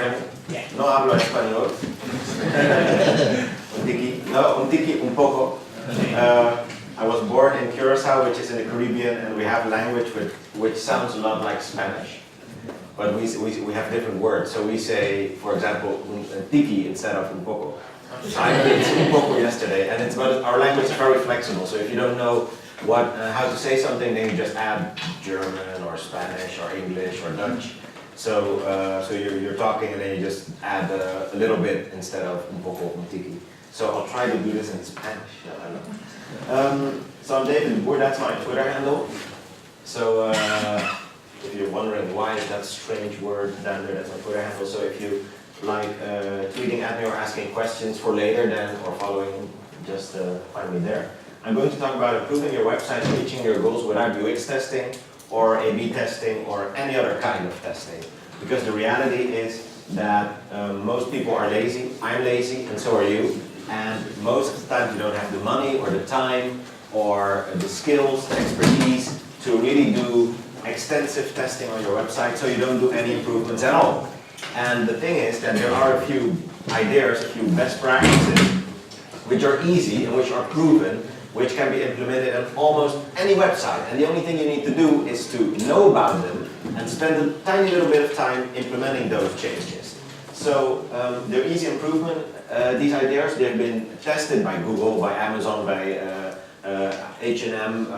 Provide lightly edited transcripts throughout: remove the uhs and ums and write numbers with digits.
Spanish? No hablo español. Un tiki, un poco. I was born in Curacao, which is in the Caribbean, and we have language which sounds a lot like Spanish. But we have different words. So we say, for example, tiki instead of un poco. I did un poco yesterday, and but our language is very flexible. So if you don't know how to say something, then you just add German or Spanish or English or Dutch. So you're talking, and then you just add a little bit instead of un poco, un tiki. So I'll try to do this in Spanish. So I'm David Boer, that's my Twitter handle. So if you're wondering why is that strange word down there, that's my Twitter handle. So if you like tweeting at me or asking questions for later then, or following, just find me there. I'm going to talk about improving your website, reaching your goals without UX testing or A/B testing or any other kind of testing. Because the reality is that most people are lazy, I'm lazy, and so are you. And most of the time you don't have the money or the time or the skills, the expertise to really do extensive testing on your website, so you don't do any improvements at all. And the thing is that there are a few ideas, a few best practices, which are easy and which are proven, which can be implemented on almost any website. And the only thing you need to do is to know about them and spend a tiny little bit of time implementing those changes. So they're easy improvement, these ideas. They've been tested by Google, by Amazon, by H&M,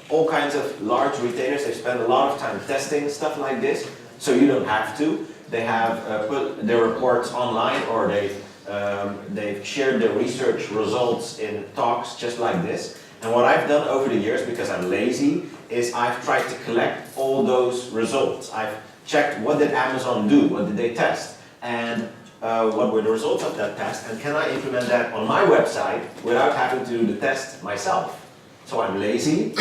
all kinds of large retailers. They spend a lot of time testing stuff like this, so you don't have to. They have put their reports online, or they've shared their research results in talks just like this. And what I've done over the years, because I'm lazy, is I've tried to collect all those results. I've checked what did Amazon do, what did they test, and what were the results of that test, and can I implement that on my website without having to do the test myself. So I'm lazy,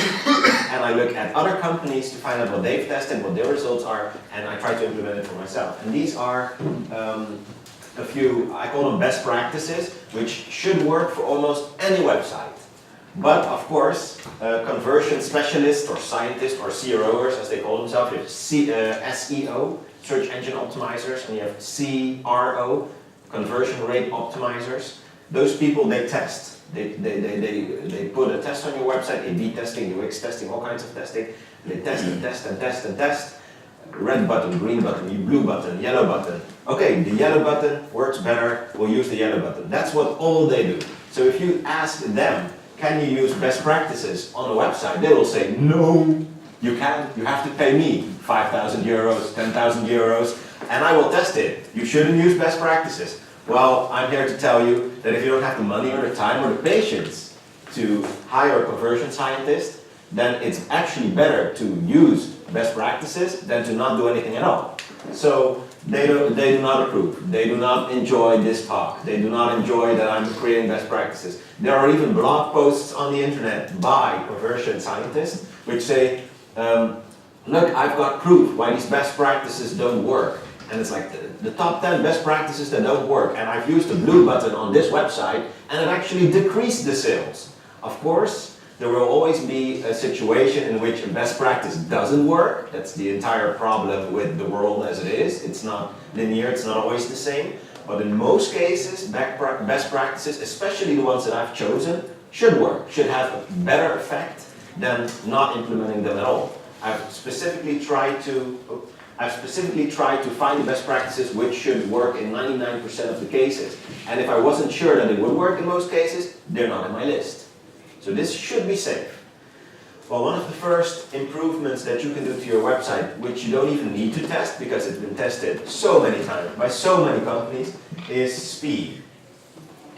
and I look at other companies to find out what they've tested, what their results are, and I try to implement it for myself. And these are a few, I call them best practices, which should work for almost any website. But of course, conversion specialists or scientists or CROers, as they call themselves, you have SEO, search engine optimizers, and you have CRO, conversion rate optimizers. Those people, they test. They put a test on your website, A/B testing, UX testing, all kinds of testing. They test and test and test and test. Red button, green button, blue button, yellow button. Okay, the yellow button works better, we'll use the yellow button. That's what all they do. So if you ask them, can you use best practices on a website? They will say, no, you can't. You have to pay me 5,000 euros, 10,000 euros, and I will test it. You shouldn't use best practices. Well, I'm here to tell you that if you don't have the money or the time or the patience to hire a conversion scientist, then it's actually better to use best practices than to not do anything at all. So they do not approve. They do not enjoy this talk. They do not enjoy that I'm creating best practices. There are even blog posts on the internet by conversion scientists which say, look, I've got proof why these best practices don't work. And it's like the top 10 best practices that don't work. And I've used the blue button on this website and it actually decreased the sales. Of course, there will always be a situation in which a best practice doesn't work. That's the entire problem with the world as it is. It's not linear, it's not always the same. But in most cases, best practices, especially the ones that I've chosen, should work, should have a better effect than not implementing them at all. I've specifically tried to find the best practices which should work in 99% of the cases. And if I wasn't sure that it would work in most cases, they're not on my list. So this should be safe. Well, one of the first improvements that you can do to your website, which you don't even need to test because it's been tested so many times by so many companies, is speed.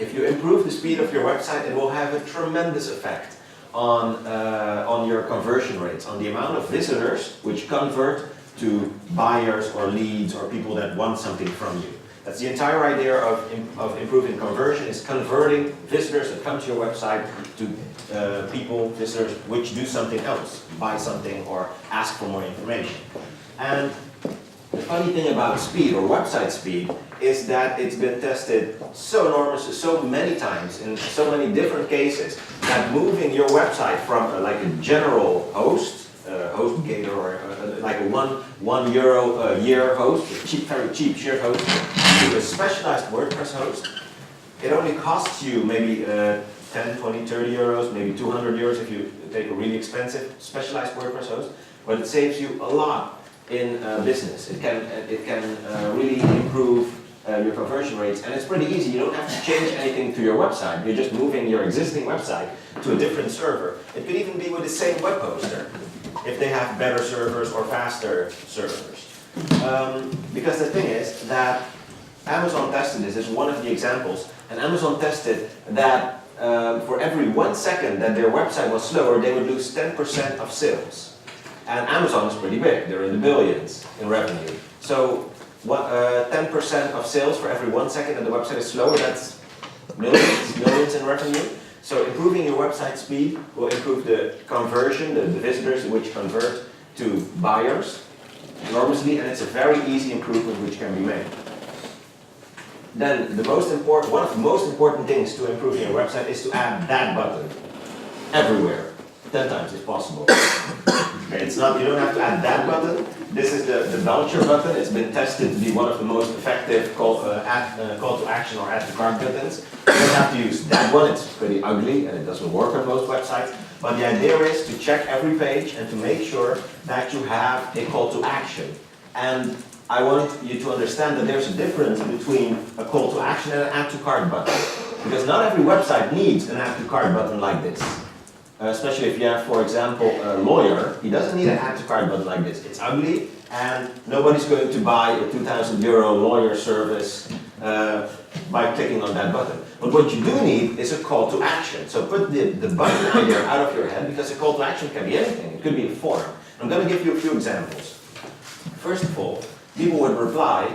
If you improve the speed of your website, it will have a tremendous effect on your conversion rates, on the amount of visitors which convert to buyers or leads or people that want something from you. That's the entire idea of improving conversion, is converting visitors that come to your website to visitors which do something else, buy something or ask for more information. And the funny thing about speed or website speed is that it's been tested so many times in so many different cases that moving your website from like a general host, HostGator or like a €1 a year host, a cheap, very cheap shared host, to a specialized WordPress host, it only costs you maybe 10, 20, 30 euros, maybe 200 euros if you take a really expensive specialized WordPress host, but it saves you a lot in business. It can really improve your conversion rates, and it's pretty easy. You don't have to change anything to your website. You're just moving your existing website to a different server. It could even be with the same web hoster, if they have better servers or faster servers. Because the thing is that Amazon tested this, is one of the examples, and Amazon tested that for every 1 second that their website was slower, they would lose 10% of sales. And Amazon is pretty big, they're in the billions in revenue. So 10% of sales for every 1 second that the website is slower, that's millions in revenue. So improving your website speed will improve the conversion, the visitors which convert to buyers enormously, and it's a very easy improvement which can be made. Then one of the most important things to improving your website is to add that button everywhere, 10 times if possible. Okay, you don't have to add that button. This is the voucher button. It's been tested to be one of the most effective call to action or add to cart buttons. You don't have to use that one. It's pretty ugly and it doesn't work on most websites. But the idea is to check every page and to make sure that you have a call to action. And I want you to understand that there's a difference between a call to action and an add to cart button. Because not every website needs an add to cart button like this. Especially if you have, for example, a lawyer, he doesn't need an add to cart button like this. It's ugly, and nobody's going to buy a €2,000 lawyer service by clicking on that button. But what you do need is a call to action. So put the button idea out of your head, because a call to action can be anything. It could be a form. I'm going to give you a few examples. First of all, people would reply,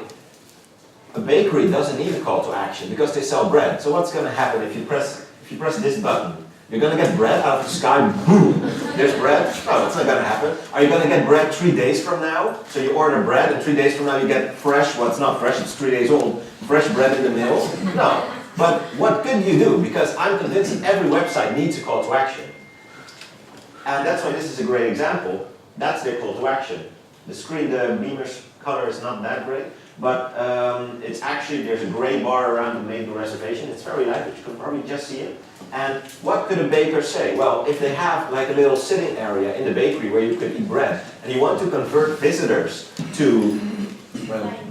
a bakery doesn't need a call to action because they sell bread. So what's going to happen if you press this button? You're going to get bread out of the sky, boom, there's bread. No, that's not going to happen. Are you going to get bread 3 days from now? So you order bread and 3 days from now you get fresh, well it's not fresh, it's 3 days old, fresh bread in the mail? No. But what could you do? Because I'm convinced that every website needs a call to action. And that's why this is a great example. That's their call to action. The screen, the beamer's color is not that great, but it's actually, there's a gray bar around to make the reservation. It's very light, but you can probably just see it. And what could a baker say? Well, if they have like a little sitting area in the bakery where you could eat bread, and you want to convert visitors to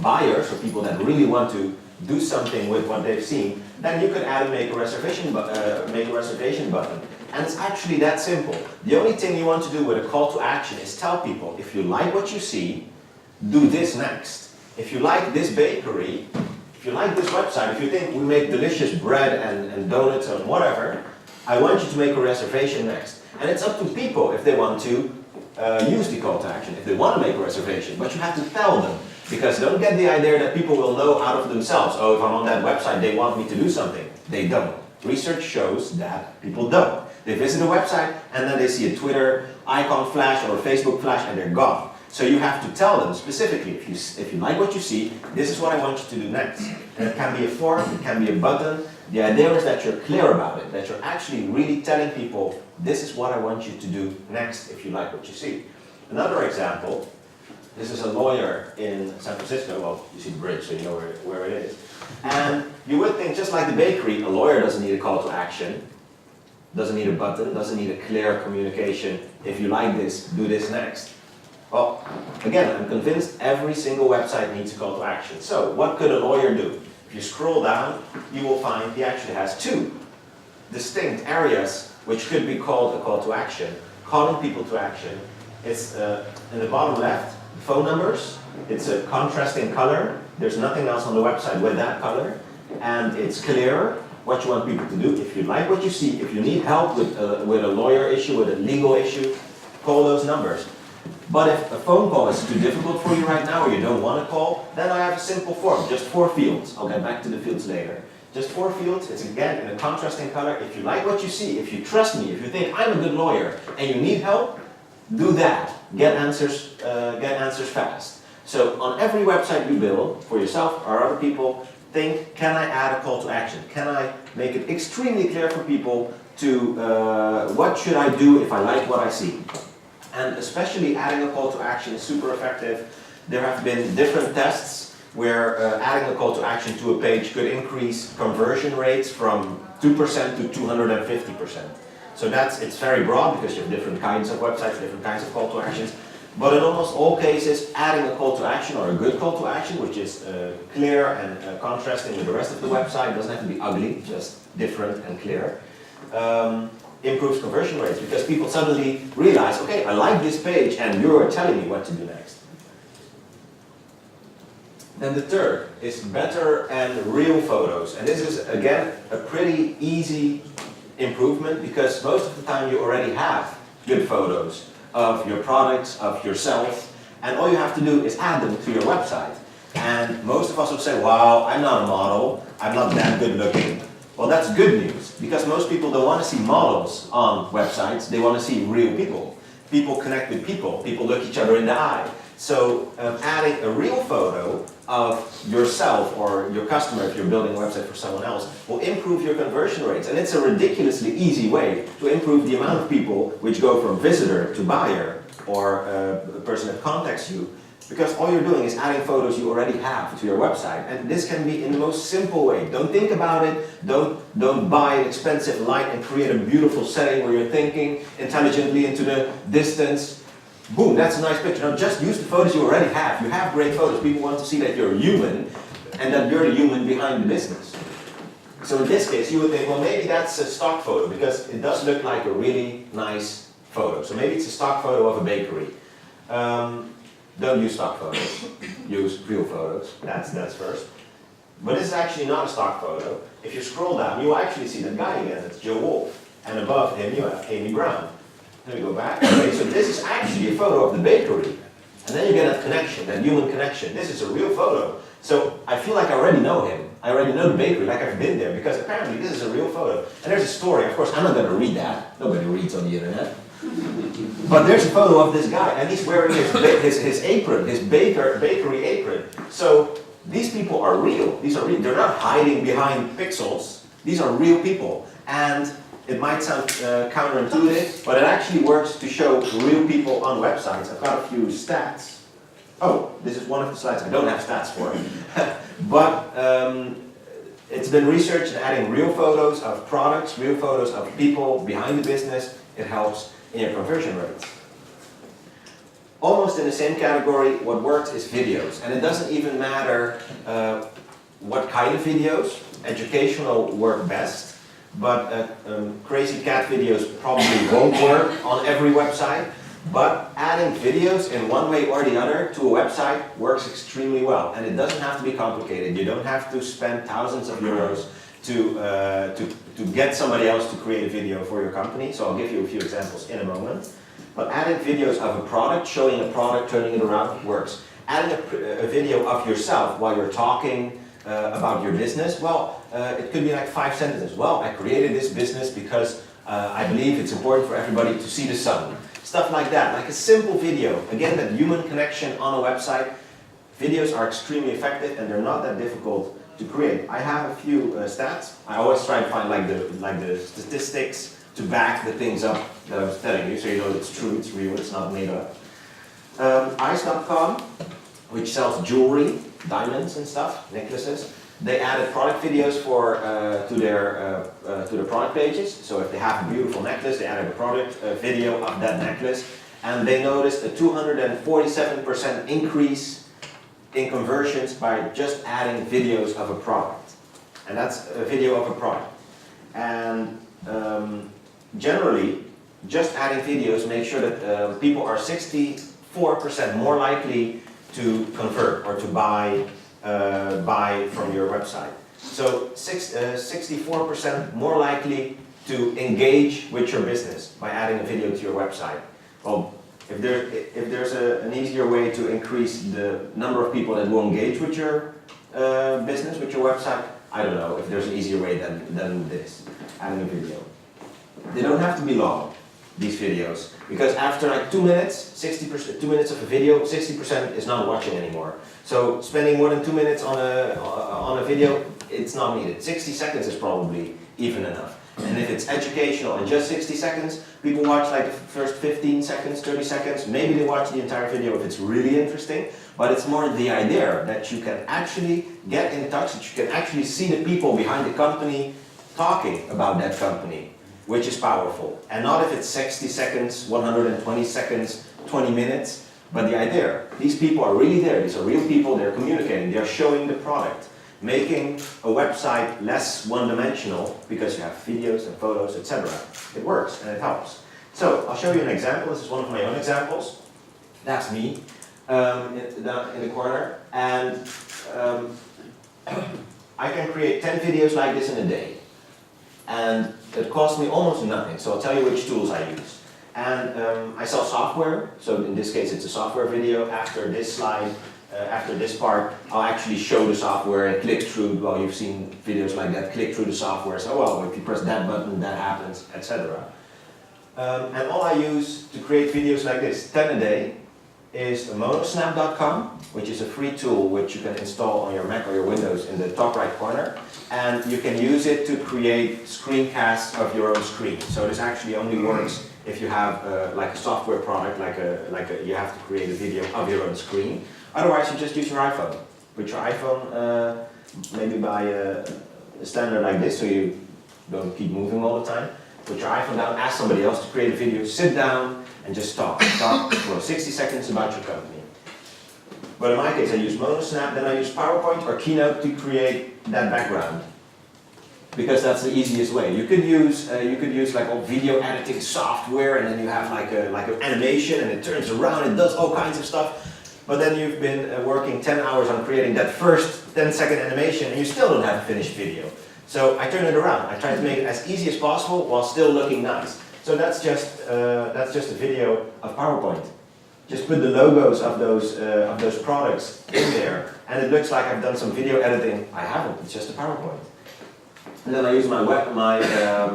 buyers, or people that really want to do something with what they've seen, then you could add a make a reservation button. And it's actually that simple. The only thing you want to do with a call to action is tell people, if you like what you see, do this next. If you like this bakery, if you like this website, if you think we make delicious bread and donuts and whatever, I want you to make a reservation next. And it's up to people if they want to use the call to action, if they want to make a reservation. But you have to tell them, because don't get the idea that people will know out of themselves, oh, if I'm on that website, they want me to do something. They don't. Research shows that people don't. They visit a website and then they see a Twitter icon flash or a Facebook flash and they're gone. So you have to tell them specifically, if you like what you see, this is what I want you to do next. And it can be a form, it can be a button. The idea is that you're clear about it, that you're actually really telling people, this is what I want you to do next if you like what you see. Another example, this is a lawyer in San Francisco. Well, you see the bridge, so you know where it is. And you would think, just like the bakery, a lawyer doesn't need a call to action, doesn't need a button, doesn't need a clear communication. If you like this, do this next. Well, again, I'm convinced every single website needs a call to action. So, what could a lawyer do? If you scroll down, you will find he actually has two distinct areas which could be called a call to action, calling people to action. It's in the bottom left, phone numbers. It's a contrasting color. There's nothing else on the website with that color. And it's clear what you want people to do. If you like what you see, if you need help with a lawyer issue, with a legal issue, call those numbers. But if a phone call is too difficult for you right now, or you don't want to call, then I have a simple form, just 4 fields. I'll get back to the fields later. Just 4 fields, it's again in a contrasting color. If you like what you see, if you trust me, if you think I'm a good lawyer, and you need help, do that. Get answers fast. So on every website you build, for yourself or other people, think, can I add a call to action? Can I make it extremely clear for people to, what should I do if I like what I see? And especially adding a call to action is super effective. There have been different tests where adding a call to action to a page could increase conversion rates from 2% to 250%. So it's very broad because you have different kinds of websites, different kinds of call to actions. But in almost all cases, adding a call to action or a good call to action, which is clear and contrasting with the rest of the website, doesn't have to be ugly, just different and clear, improves conversion rates because people suddenly realize, okay, I like this page and you're telling me what to do next. Then the third is better and real photos. And this is, again, a pretty easy improvement because most of the time you already have good photos of your products, of yourself, and all you have to do is add them to your website. And most of us would say, wow, I'm not a model, I'm not that good looking. Well, that's good news, because most people don't want to see models on websites, they want to see real people. People connect with people, people look each other in the eye. So adding a real photo of yourself or your customer, if you're building a website for someone else, will improve your conversion rates. And it's a ridiculously easy way to improve the amount of people which go from visitor to buyer or a person that contacts you. Because all you're doing is adding photos you already have to your website. And this can be in the most simple way. Don't think about it. Don't buy an expensive light and create a beautiful setting where you're thinking intelligently into the distance. Boom, that's a nice picture. Now just use the photos you already have. You have great photos. People want to see that you're human and that you're the human behind the business. So in this case, you would think, well, maybe that's a stock photo because it does look like a really nice photo. So maybe it's a stock photo of a bakery. Don't use stock photos. Use real photos. That's first. But this is actually not a stock photo. If you scroll down, you will actually see that guy again. It's Joe Wolf. And above him, you have Amy Brown. Let me go back. Okay, so this is actually a photo of the bakery. And then you get that connection, that human connection. This is a real photo. So I feel like I already know him. I already know the bakery, like I've been there, because apparently this is a real photo. And there's a story. Of course, I'm not going to read that. Nobody reads on the internet. But there's a photo of this guy, and he's wearing his apron, his bakery apron. So these people are real. These are real. They're not hiding behind pixels. These are real people. And it might sound counterintuitive, but it actually works to show real people on websites. I've got a few stats. Oh, this is one of the slides I don't have stats for. But it's been researched in adding real photos of products, real photos of people behind the business. It helps in your conversion rates. Almost in the same category, what works is videos. And it doesn't even matter what kind of videos. Educational work best. But crazy cat videos probably won't work on every website. But adding videos in one way or the other to a website works extremely well. And it doesn't have to be complicated. You don't have to spend thousands of euros to get somebody else to create a video for your company. So I'll give you a few examples in a moment. But adding videos of a product, showing a product, turning it around works. Adding a video of yourself while you're talking about your business, well, it could be like 5 sentences. Well, I created this business because I believe it's important for everybody to see the sun. Stuff like that, like a simple video. Again, that human connection on a website. Videos are extremely effective and they're not that difficult to create. I have a few stats. I always try to find like the statistics to back the things up that I was telling you, so you know it's true, it's real, it's not made up. Ice.com, which sells jewelry, diamonds and stuff, necklaces. They added product videos to their product pages. So if they have a beautiful necklace, they added a product video of that necklace, and they noticed a 247% increase in conversions by just adding videos of a product. And that's a video of a product. And generally, just adding videos makes sure that people are 64% more likely to convert or to buy from your website. So 64% more likely to engage with your business by adding a video to your website. Well, if there's an easier way to increase the number of people that will engage with your business, with your website, I don't know if there's an easier way than this, adding a video. They don't have to be long, these videos, because after like 2 minutes, 60%, 2 minutes of a video, 60% is not watching anymore. So spending more than 2 minutes on a video, it's not needed. 60 seconds is probably even enough. And if it's educational and just 60 seconds, people watch like the first 15 seconds, 30 seconds, maybe they watch the entire video if it's really interesting, but it's more the idea that you can actually get in touch, that you can actually see the people behind the company talking about that company, which is powerful. And not if it's 60 seconds, 120 seconds, 20 minutes, but the idea. These people are really there, these are real people, they're communicating, they're showing the product, making a website less one-dimensional because you have videos and photos, etc. It works and it helps. So I'll show you an example. This is one of my own examples. That's me in the corner. And I can create 10 videos like this in a day. And it costs me almost nothing. So I'll tell you which tools I use. And I sell software. So in this case, it's a software video. After this slide, after this part, I'll actually show the software and click through. Well, you've seen videos like that. Click through the software. So, well, if you press that button, that happens, etc. And all I use to create videos like this, 10 a day, is monosnap.com, which is a free tool which you can install on your Mac or your Windows in the top right corner. And you can use it to create screencasts of your own screen. So this actually only works if you have like a software product, you have to create a video of your own screen. Otherwise, you just use your iPhone. Put your iPhone, maybe buy a standard like this so you don't keep moving all the time. Put your iPhone down, ask somebody else to create a video, sit down and just talk for 60 seconds about your company. But in my case, I use Monosnap, then I use PowerPoint or Keynote to create that background. Because that's the easiest way. You could use like a video editing software, and then you have like an animation, and it turns around, it does all kinds of stuff. But then you've been working 10 hours on creating that first 10-second animation, and you still don't have a finished video. So I turn it around. I try to make it as easy as possible while still looking nice. So that's just a video of PowerPoint. Just put the logos of those products in there, and it looks like I've done some video editing. I haven't. It's just a PowerPoint. And then I use my MacBook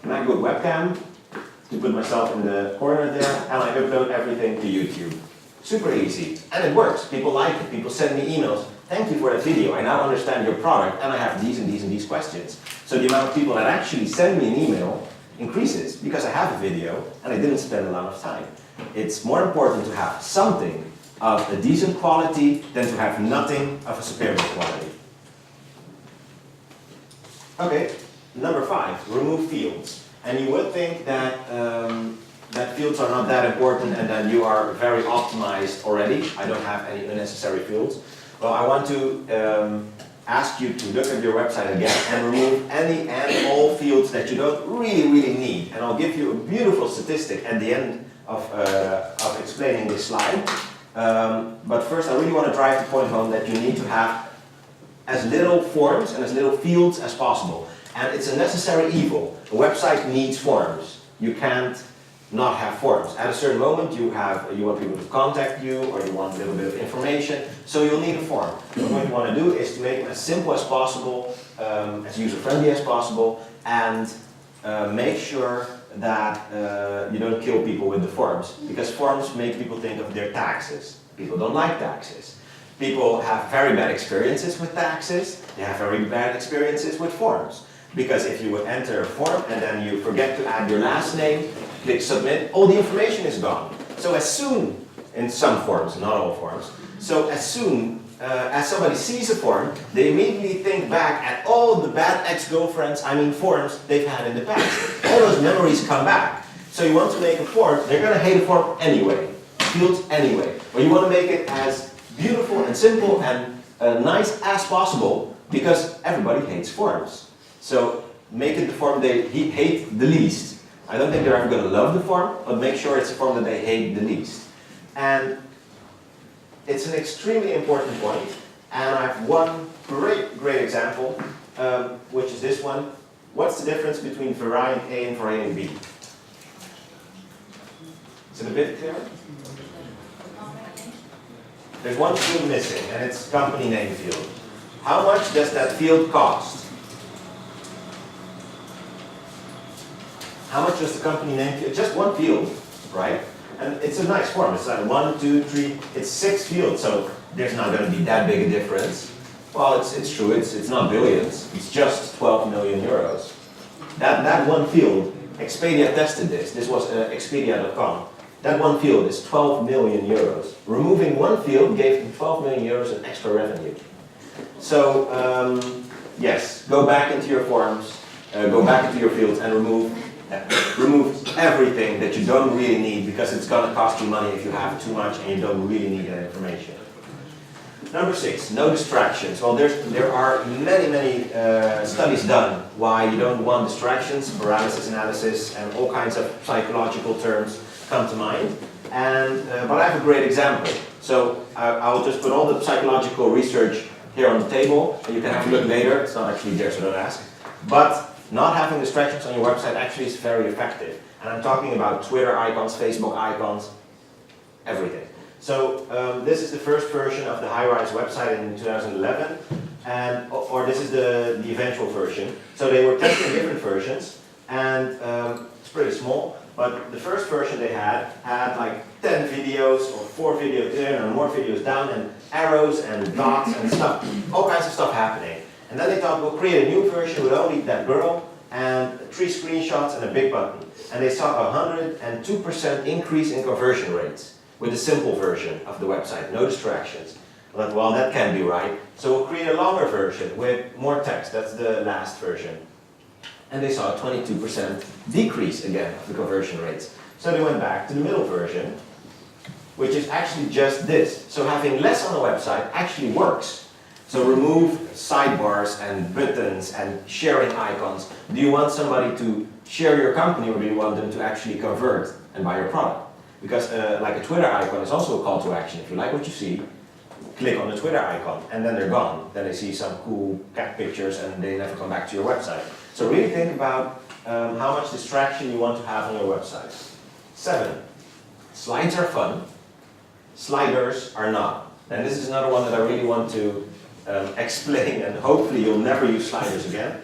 webcam to put myself in the corner there, and I upload everything to YouTube. Super easy, and it works. People like it. People send me emails. Thank you for that video. I now understand your product, and I have these and these and these questions. So the amount of people that actually send me an email increases because I have a video and I didn't spend a lot of time. It's more important to have something of a decent quality than to have nothing of a superior quality. Okay, number 5, remove fields. And you would think that that fields are not that important and that you are very optimized already. I don't have any unnecessary fields. Well, I want to ask you to look at your website again and remove any and all fields that you don't really need. And I'll give you a beautiful statistic at the end of explaining this slide. But first, I really want to drive the point home that you need to have as little forms and as little fields as possible. And it's a necessary evil. A website needs forms. You can't not have forms. At a certain moment you want people to contact you, or you want a little bit of information, so you'll need a form. But what you want to do is to make it as simple as possible, as user-friendly as possible, and make sure that you don't kill people with the forms, because forms make people think of their taxes. People don't like taxes. People have very bad experiences with taxes. They have very bad experiences with forms. Because if you would enter a form and then you forget to add your last name, click submit, all the information is gone. So as soon, in some forms, not all forms, so as soon as somebody sees a form, they immediately think back at all the bad ex-girlfriends, forms they've had in the past. All those memories come back. So you want to make a form, they're going to hate a form anyway, fields anyway. But you want to make it as beautiful and simple and nice as possible, because everybody hates forms. So make it the form they hate the least. I don't think they're ever going to love the form, but make sure it's a form that they hate the least. And it's an extremely important point. And I have one great example, which is this one. What's the difference between variant A and variant B? Is it a bit clear? There's one field missing, and it's company name field. How much does that field cost? How much does the company name field? Just one field, right? And it's a nice form. It's like 1, 2, 3, it's 6 fields, so there's not going to be that big a difference. Well, it's true, it's not billions, it's just 12 million euros. That one field, Expedia tested this. This was Expedia.com. That one field is 12 million euros. Removing one field gave them 12 million euros in extra revenue. So, yes, go back into your forms, go back into your fields and remove everything that you don't really need, because it's going to cost you money if you have too much and you don't really need that information. Number 6, no distractions. Well, there are many studies done why you don't want distractions, paralysis analysis, and all kinds of psychological terms come to mind. But I have a great example. So I will just put all the psychological research here on the table, and you can have a look later. It's not actually there, so don't ask. But not having distractions on your website actually is very effective. And I'm talking about Twitter icons, Facebook icons, everything. So this is the first version of the high-rise website in 2011, or this is the eventual version. So they were testing different versions, and it's pretty small. But the first version they had like 10 videos or 4 videos in and more videos down, and arrows and dots and stuff, all kinds of stuff happening. And then they thought, we'll create a new version with only that girl and 3 screenshots and a big button. And they saw a 102% increase in conversion rates with the simple version of the website, no distractions. I thought, well, that can't be right. So we'll create a longer version with more text. That's the last version. And they saw a 22% decrease again of the conversion rates. So they went back to the middle version, which is actually just this. So having less on the website actually works. So remove sidebars and buttons and sharing icons. Do you want somebody to share your company, or do you want them to actually convert and buy your product? Because like a Twitter icon is also a call to action. If you like what you see, click on the Twitter icon, and then they're gone. Then they see some cool cat pictures and they never come back to your website. So really think about how much distraction you want to have on your website. 7, slides are fun, sliders are not. And this is another one that I really want to explain, and hopefully you'll never use sliders again.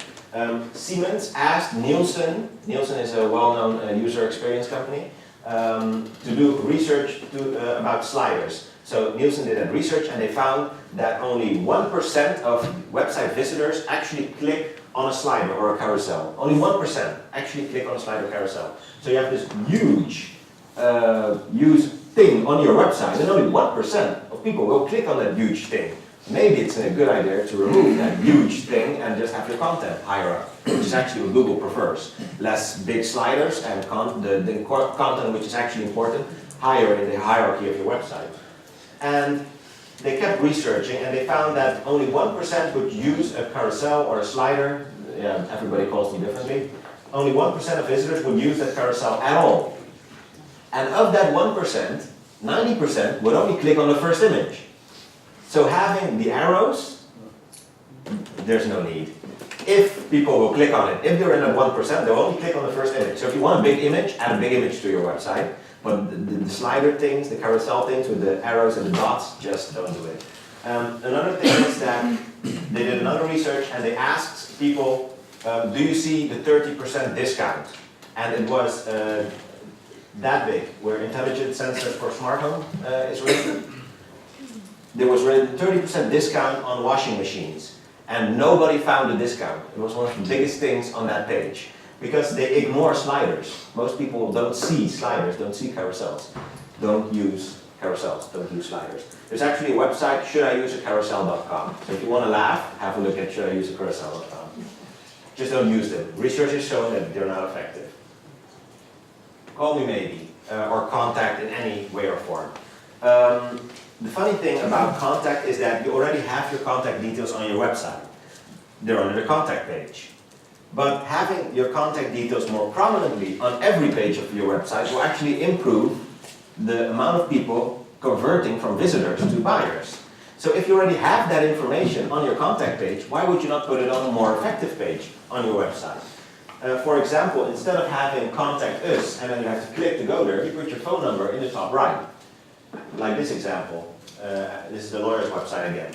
Siemens asked Nielsen is a well-known user experience company, to do research about sliders. So Nielsen did that research, and they found that only 1% of website visitors actually click on a slider or a carousel. Only 1% actually click on a slider or carousel. So you have this huge thing on your website, and only 1% of people will click on that huge thing. Maybe it's a good idea to remove that huge thing and just have your content higher up, which is actually what Google prefers. Less big sliders and the content which is actually important, higher in the hierarchy of your website. And they kept researching, and they found that only 1% would use a carousel or a slider. Yeah, everybody calls them differently. Only 1% of visitors would use that carousel at all. And of that 1%, 90% would only click on the first image. So having the arrows, there's no need. If people will click on it, if they're in that 1%, they'll only click on the first image. So if you want a big image, add a big image to your website. But the slider things, the carousel things with the arrows and the dots, just don't do it. Another thing is that they did another research, and they asked people, do you see the 30% discount? And it was that big, where intelligent sensor for smart home is written. There was written 30% discount on washing machines, and nobody found the discount. It was one of the biggest things on that page, because they ignore sliders. Most people don't see sliders, don't see carousels. Don't use carousels, don't use sliders. There's actually a website, shouldIuseacarousel.com. So if you want to laugh, have a look at shouldIuseacarousel.com. Just don't use them. Research has shown that they're not effective. Call me maybe, or contact in any way or form. The funny thing about contact is that you already have your contact details on your website. They're on the contact page. But having your contact details more prominently on every page of your website will actually improve the amount of people converting from visitors to buyers. So if you already have that information on your contact page, why would you not put it on a more effective page on your website? For example, instead of having contact us and then you have to click to go there, you put your phone number in the top right. Like this example. This is the lawyer's website again.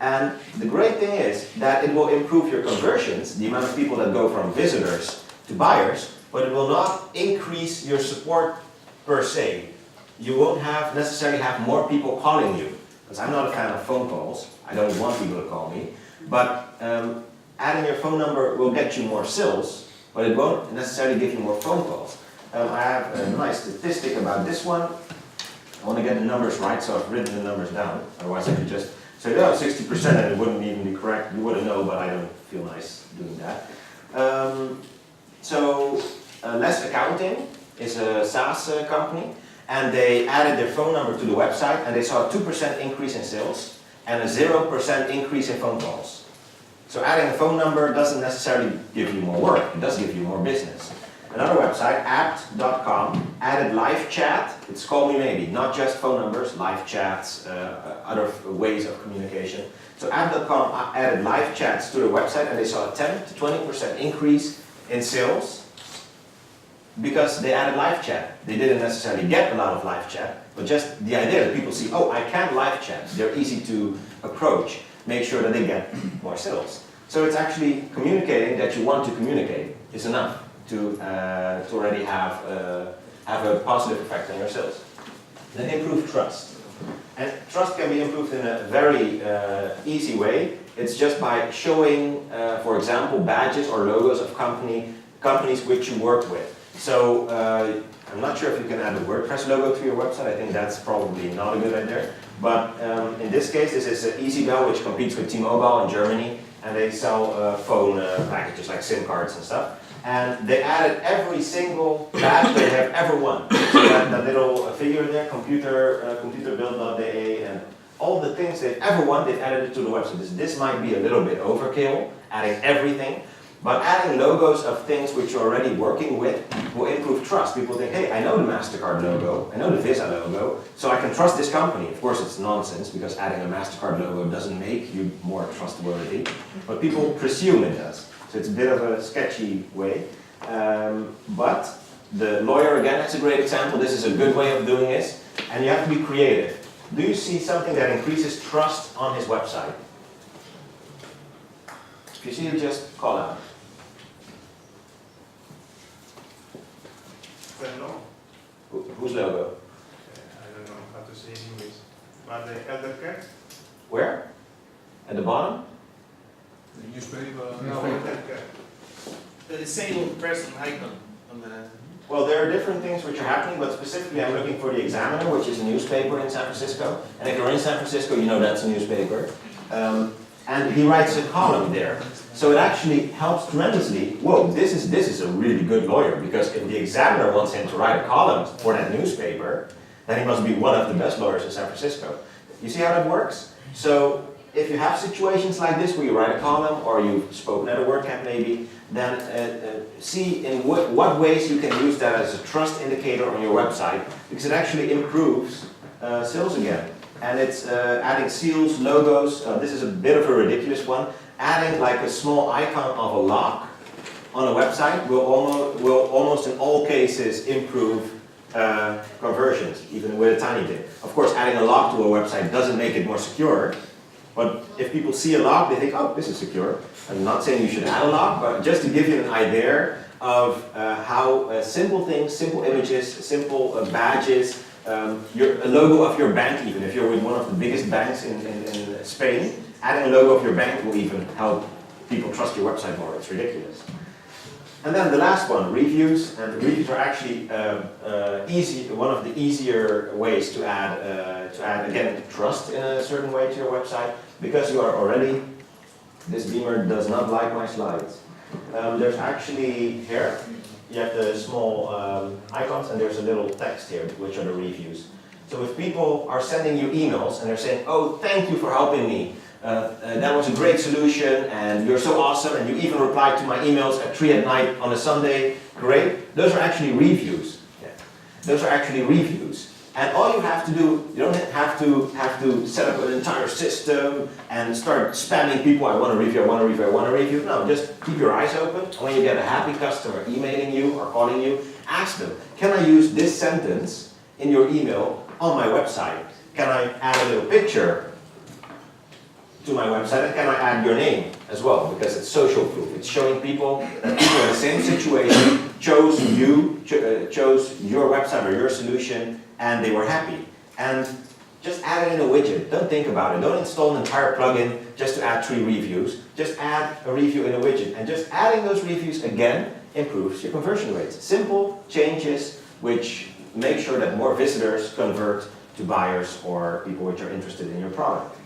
And the great thing is that it will improve your conversions, the amount of people that go from visitors to buyers, but it will not increase your support per se. You won't necessarily have more people calling you, because I'm not a fan of phone calls. I don't want people to call me. But adding your phone number will get you more sales, but it won't necessarily give you more phone calls. I have a nice statistic about this one. I want to get the numbers right, so I've written the numbers down. Otherwise I could just say, oh, 60% and it wouldn't even be correct. You wouldn't know, but I don't feel nice doing that. Less Accounting is a SaaS company, and they added their phone number to the website, and they saw a 2% increase in sales and a 0% increase in phone calls. So adding a phone number doesn't necessarily give you more work, it does give you more business. Another website, apt.com, added live chat. It's Call Me Maybe, not just phone numbers, live chats, other ways of communication. So apt.com added live chats to their website, and they saw a 10 to 20% increase in sales because they added live chat. They didn't necessarily get a lot of live chat, but just the idea that people see, oh, I can live chat. They're easy to approach, make sure that they get more sales. So it's actually communicating that you want to communicate is enough to already have a positive effect on your sales. Then improve trust. And trust can be improved in a very easy way. It's just by showing, for example, badges or logos of companies which you work with. So I'm not sure if you can add a WordPress logo to your website. I think that's probably not a good idea. But in this case, this is EasyBell, which competes with T-Mobile in Germany, and they sell phone packages like SIM cards and stuff. And they added every single badge they have ever won. So that little figure there, computerbuild.de, and all the things they've ever won, they've added it to the website. This might be a little bit overkill, adding everything, but adding logos of things which you're already working with will improve trust. People think, hey, I know the MasterCard logo, I know the Visa logo, so I can trust this company. Of course, it's nonsense, because adding a MasterCard logo doesn't make you more trustworthy, but people presume it does. So it's a bit of a sketchy way, but the lawyer, again, that's a great example. This is a good way of doing this, and you have to be creative. Do you see something that increases trust on his website? If you see it, just call out. No. Whose logo? I don't know how to say in English. But the elder care? Where? At the bottom? The newspaper. No, elder care. The disabled person icon on the... Well, there are different things which are happening, but specifically I'm looking for the Examiner, which is a newspaper in San Francisco. And if you're in San Francisco, you know that's a newspaper. And he writes a column there. So it actually helps tremendously. Whoa, this is a really good lawyer, because if the Examiner wants him to write a column for that newspaper, then he must be one of the best lawyers in San Francisco. You see how that works? So if you have situations like this where you write a column, or you've spoken at a WordCamp maybe, then see in what ways you can use that as a trust indicator on your website, because it actually improves sales again. And it's adding seals, logos. This is a bit of a ridiculous one. Adding like a small icon of a lock on a website will almost in all cases improve conversions, even with a tiny bit. Of course, adding a lock to a website doesn't make it more secure, but if people see a lock, they think, oh, this is secure. I'm not saying you should add a lock, but just to give you an idea of how simple things, simple images, simple badges, a logo of your bank, even if you're with one of the biggest banks in Spain, adding a logo of your bank will even help people trust your website more. It's ridiculous. And then the last one, reviews. And reviews are actually one of the easier ways to add again, trust in a certain way to your website, because you are already, this Beamer does not like my slides. There's actually here, you have the small icons, and there's a little text here, which are the reviews. So if people are sending you emails and they're saying, oh, thank you for helping me, that was a great solution, and you're so awesome, and you even replied to my emails at 3 at night on a Sunday, great. Those are actually reviews. Yeah. Those are actually reviews. And all you have to do, you don't have to set up an entire system and start spamming people, I want to review, I want to review, I want to review. No, just keep your eyes open. And when you get a happy customer emailing you or calling you, ask them, can I use this sentence in your email on my website? Can I add a little picture to my website, and can I add your name as well, because it's social proof. It's showing people that people in the same situation chose your website or your solution, and they were happy. And just add it in a widget. Don't think about it. Don't install an entire plugin just to add 3 reviews. Just add a review in a widget. And just adding those reviews again improves your conversion rates. Simple changes which make sure that more visitors convert to buyers or people which are interested in your product.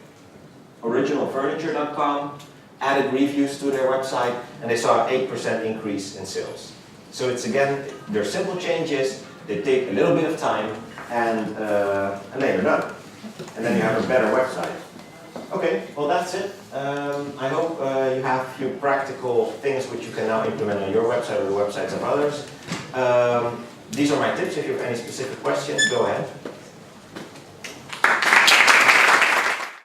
Originalfurniture.com added reviews to their website and they saw an 8% increase in sales. So it's again, they're simple changes, they take a little bit of time and then you're done. And then you have a better website. Okay, well that's it. I hope you have a few practical things which you can now implement on your website or the websites of others. These are my tips. If you have any specific questions, go ahead.